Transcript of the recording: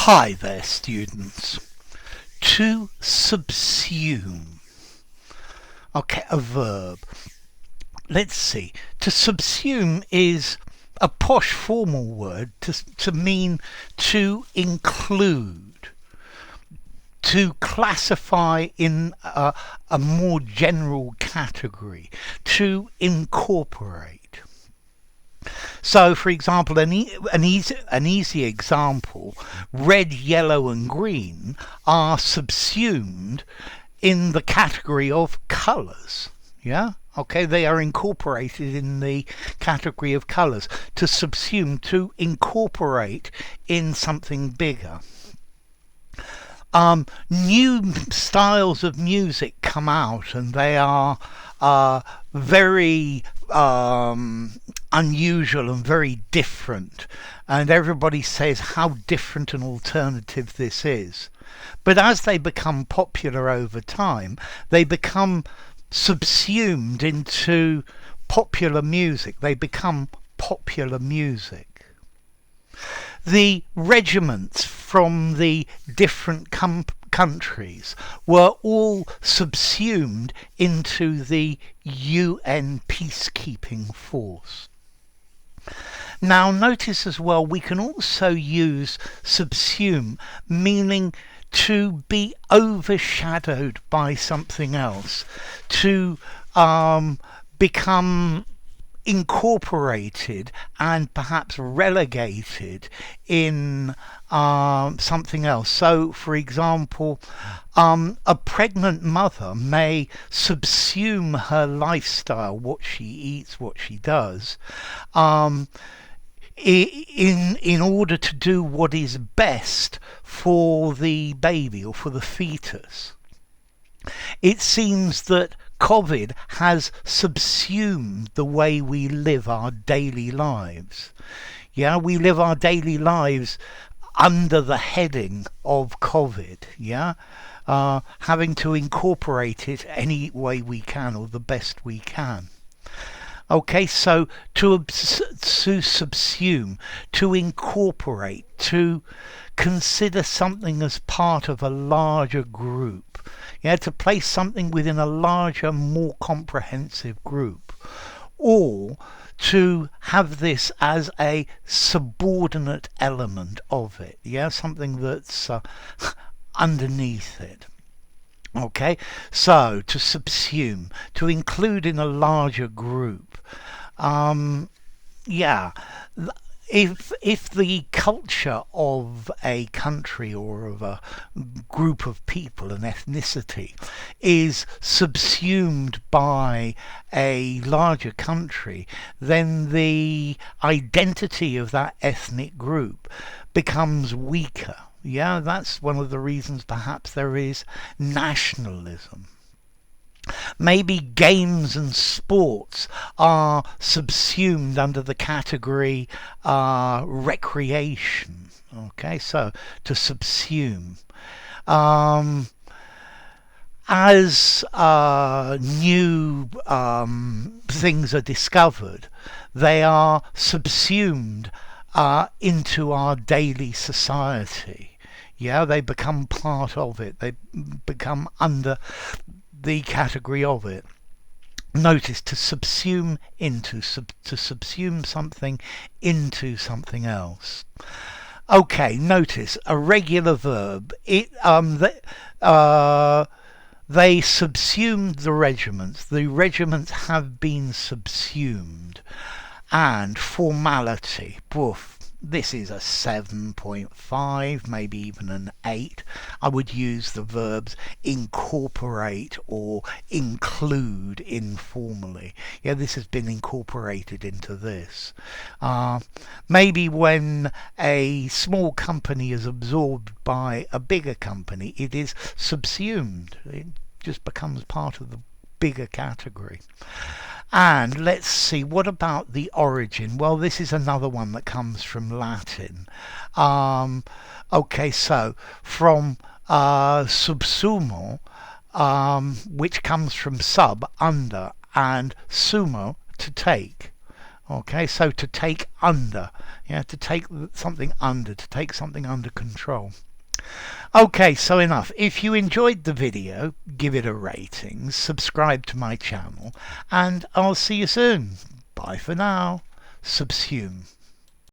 Hi there, students. To subsume. Okay, a verb. Let's see. To subsume is a posh formal word to mean to include, to classify in a more general category, to incorporate. So, for example, an easy example, red, yellow and green are subsumed in the category of colours. Yeah? Okay, they are incorporated in the category of colours. To subsume, to incorporate in something bigger. New styles of music come out and they are very unusual and very different, and everybody says how different and alternative this is. But as they become popular over time, they become subsumed into popular music. They become popular music. The regiments from the different countries were all subsumed into the UN peacekeeping force. Now notice as well, we can also use subsume meaning to be overshadowed by something else, to become incorporated and perhaps relegated in something else. So, for example, a pregnant mother may subsume her lifestyle, what she eats, what she does, in order to do what is best for the baby or for the fetus. It seems that COVID has subsumed the way we live our daily lives. Yeah, we live our daily lives under the heading of COVID. Yeah, having to incorporate it any way we can or the best we can. Okay, so to subsume, to incorporate, to consider something as part of a larger group. Yeah, to place something within a larger, more comprehensive group. Or to have this as a subordinate element of it. Yeah, something that's underneath it. Okay, so to subsume, to include in a larger group. Yeah, if the culture of a country or of a group of people, an ethnicity, is subsumed by a larger country, then the identity of that ethnic group becomes weaker. Yeah, that's one of the reasons perhaps there is nationalism. Maybe games and sports are subsumed under the category recreation. Okay, so to subsume. As new things are discovered, they are subsumed into our daily society. Yeah, they become part of it. They become under the category of it. Notice, to subsume into, to subsume something into something else. Okay, notice a regular verb. They subsumed the regiments. The regiments have been subsumed. And formality. Poof. This is a 7.5, maybe even an 8. I would use the verbs incorporate or include informally. Yeah, this has been incorporated into this. Maybe when a small company is absorbed by a bigger company, it is subsumed. It just becomes part of the bigger category. And let's see, what about the origin? Well, this is another one that comes from Latin. Okay, so from subsumo, which comes from sub, under, and sumo, to take. Okay, so to take under, yeah, to take something under, to take something under control. Okay, so enough. If you enjoyed the video, give it a rating, subscribe to my channel, and I'll see you soon. Bye for now. Subsume.